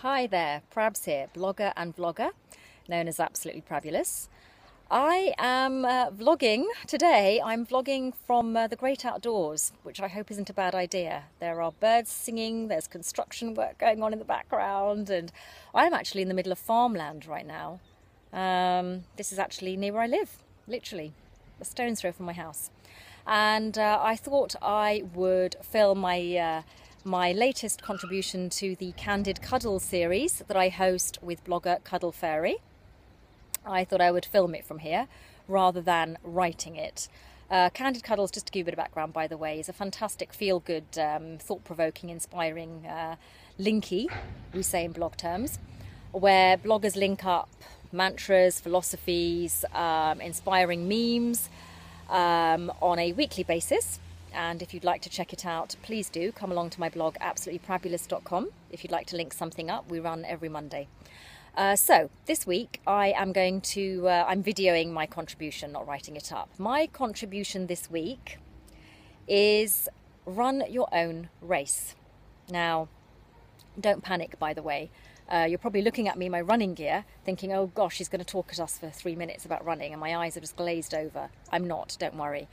Hi there, Prabs here, blogger and vlogger, known as Absolutely Prabulous. I am vlogging today. I'm vlogging from the great outdoors, which I hope isn't a bad idea. There are birds singing, there's construction work going on in the background, and I'm actually in the middle of farmland right now. This is actually near where I live, literally a stone's throw from my house. And I thought I would film my latest contribution to the Candid Cuddle series that I host with blogger Cuddle Fairy. I thought I would film it from here rather than writing it. Candid Cuddles, just to give you a bit of background by the way, is a fantastic feel-good, thought-provoking, inspiring linky, we say in blog terms, where bloggers link up mantras, philosophies, inspiring memes on a weekly basis. And if you'd like to check it out, please do come along to my blog absolutelyprabulous.com. If you'd like to link something up, we run every Monday. So this week I am going to, I'm videoing my contribution, not writing it up. My contribution this week is run your own race. Now, don't panic, by the way. You're probably looking at me in my running gear thinking, oh gosh, she's going to talk to us for 3 minutes about running, and my eyes are just glazed over. I'm not, don't worry.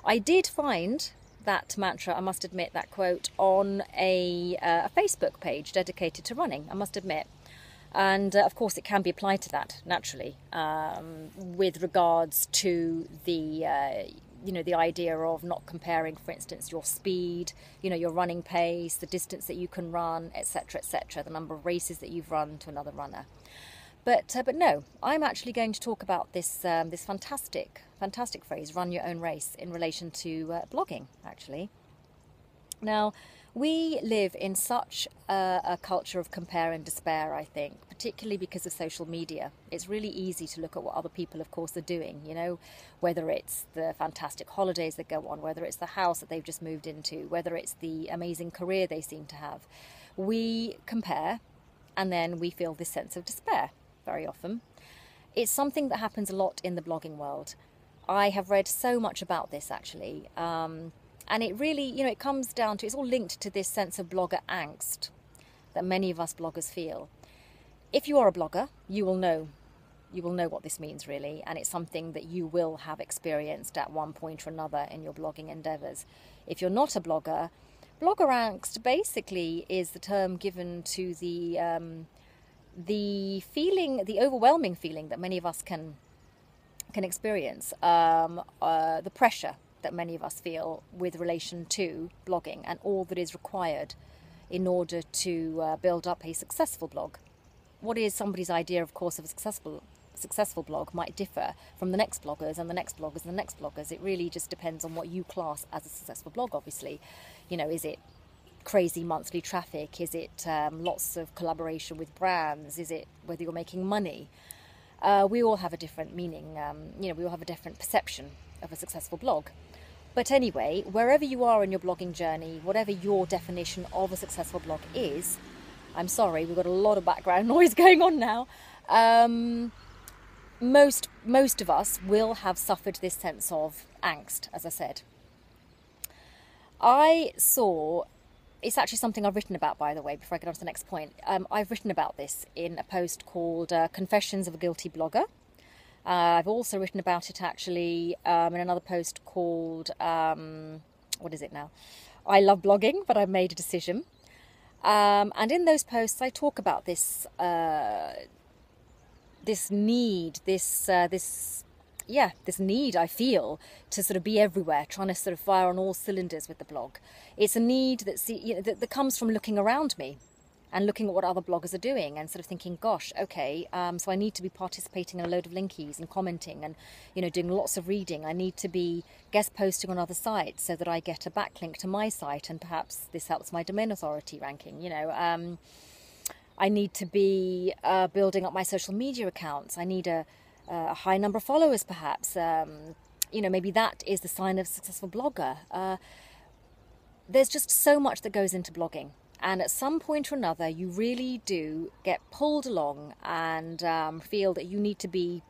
I did find that mantra, I must admit, that quote on a Facebook page dedicated to running, I must admit. And of course it can be applied to that naturally, with regards to the the idea of not comparing, for instance, your speed, your running pace, the distance that you can run, etc., etc., the number of races that you've run to another runner. But no, I'm actually going to talk about this this fantastic phrase, run your own race, in relation to blogging, actually. Now, we live in such a culture of compare and despair, I think, particularly because of social media. It's really easy to look at what other people, of course, are doing, whether it's the fantastic holidays that go on, whether it's the house that they've just moved into, whether it's the amazing career they seem to have. We compare, and then we feel this sense of despair very often. It's something that happens a lot in the blogging world. I have read so much about this, actually. And it really, it comes down to, it's all linked to this sense of blogger angst that many of us bloggers feel. If you are a blogger, you will know what this means, really, and it's something that you will have experienced at one point or another in your blogging endeavors. If you're not a blogger, blogger angst basically is the term given to the feeling, the overwhelming feeling that many of us can experience, the pressure that many of us feel with relation to blogging and all that is required in order to build up a successful blog. What is somebody's idea, of course, of a successful blog might differ from the next bloggers and the next bloggers and the next bloggers. It really just depends on what you class as a successful blog, obviously. Is it crazy monthly traffic? Is it lots of collaboration with brands? Is it whether you're making money? We all have a different meaning. We all have a different perception of a successful blog. But anyway, wherever you are in your blogging journey, whatever your definition of a successful blog is, I'm sorry, we've got a lot of background noise going on now. Most of us will have suffered this sense of angst, as I said. It's actually something I've written about, by the way, before I get on to the next point. I've written about this in a post called Confessions of a Guilty Blogger. I've also written about it, actually, in another post called, what is it now? I Love Blogging, but I've made a decision. And in those posts, I talk about this need I feel to sort of be everywhere, trying to sort of fire on all cylinders with the blog. It's a need that comes from looking around me and looking at what other bloggers are doing and sort of thinking, gosh, okay, so I need to be participating in a load of linkies and commenting and, doing lots of reading. I need to be guest posting on other sites so that I get a backlink to my site, and perhaps this helps my domain authority ranking, I need to be building up my social media accounts. I need a high number of followers, perhaps. Maybe that is the sign of a successful blogger. There's just so much that goes into blogging. And at some point or another, you really do get pulled along and feel that you need to be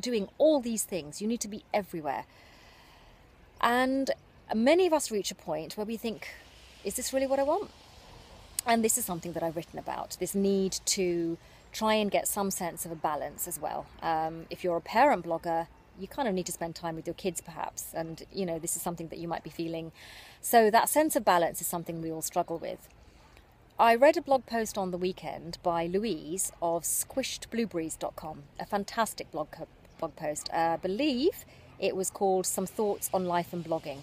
doing all these things. You need to be everywhere. And many of us reach a point where we think, is this really what I want? And this is something that I've written about, this need to try and get some sense of a balance as well. If you're a parent blogger, you kind of need to spend time with your kids perhaps, and this is something that you might be feeling. So that sense of balance is something we all struggle with. I read a blog post on the weekend by Louise of squishedblueberries.com, a fantastic blog post. I believe it was called Some Thoughts on Life and Blogging.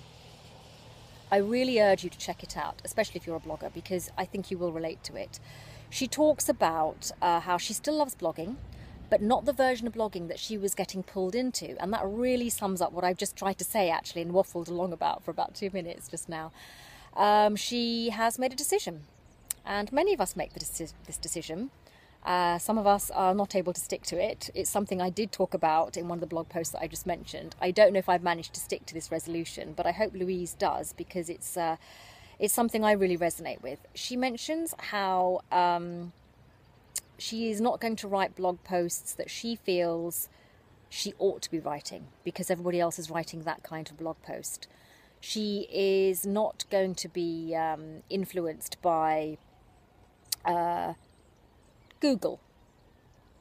I really urge you to check it out, especially if you're a blogger, because I think you will relate to it. She talks about how she still loves blogging, but not the version of blogging that she was getting pulled into. And that really sums up what I've just tried to say, actually, and waffled along about for about 2 minutes just now. She has made a decision, and many of us make this decision. Some of us are not able to stick to it. It's something I did talk about in one of the blog posts that I just mentioned. I don't know if I've managed to stick to this resolution, but I hope Louise does, because it's something I really resonate with. She mentions how she is not going to write blog posts that she feels she ought to be writing because everybody else is writing that kind of blog post. She is not going to be influenced by Google.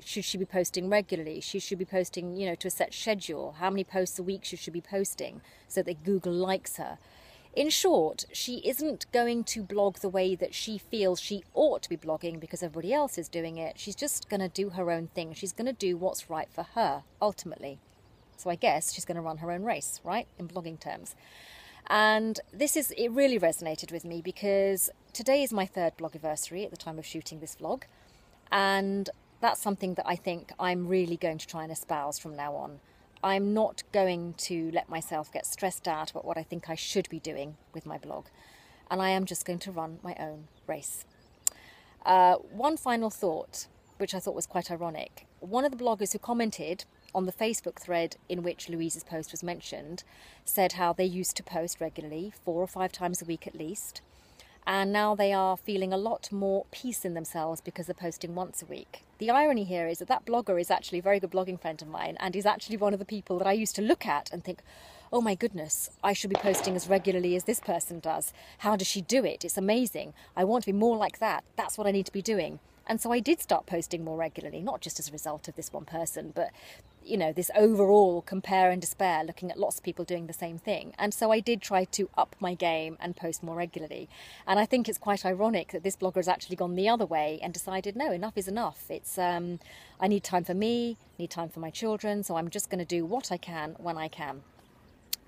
Should she be posting regularly? She should be posting, to a set schedule. How many posts a week should she be posting so that Google likes her? In short, she isn't going to blog the way that she feels she ought to be blogging because everybody else is doing it. She's just going to do her own thing. She's going to do what's right for her, ultimately. So I guess she's going to run her own race, right, in blogging terms. And it really resonated with me because today is my 3rd blogiversary at the time of shooting this vlog. And that's something that I think I'm really going to try and espouse from now on. I'm not going to let myself get stressed out about what I think I should be doing with my blog. And I am just going to run my own race. One final thought, which I thought was quite ironic. One of the bloggers who commented on the Facebook thread in which Louise's post was mentioned said how they used to post regularly, 4 or 5 times a week at least. And now they are feeling a lot more peace in themselves because they're posting once a week. The irony here is that blogger is actually a very good blogging friend of mine and is actually one of the people that I used to look at and think, oh my goodness, I should be posting as regularly as this person does. How does she do it? It's amazing. I want to be more like that. That's what I need to be doing. And so I did start posting more regularly, not just as a result of this one person, but this overall compare and despair, looking at lots of people doing the same thing. And so I did try to up my game and post more regularly. And I think it's quite ironic that this blogger has actually gone the other way and decided, no, enough is enough. It's I need time for me, need time for my children, so I'm just going to do what I can when I can.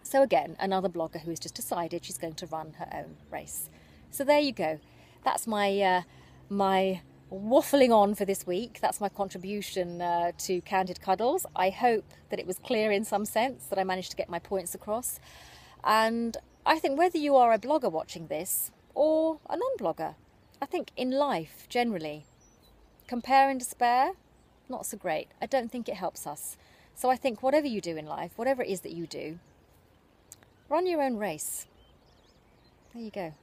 So again, another blogger who has just decided she's going to run her own race. So there you go. That's my waffling on for this week. That's my contribution to Candid Cuddles. I hope that it was clear in some sense, that I managed to get my points across. And I think whether you are a blogger watching this or a non-blogger, I think in life generally, compare and despair, not so great. I don't think it helps us. So I think whatever you do in life, whatever it is that you do, run your own race. There you go.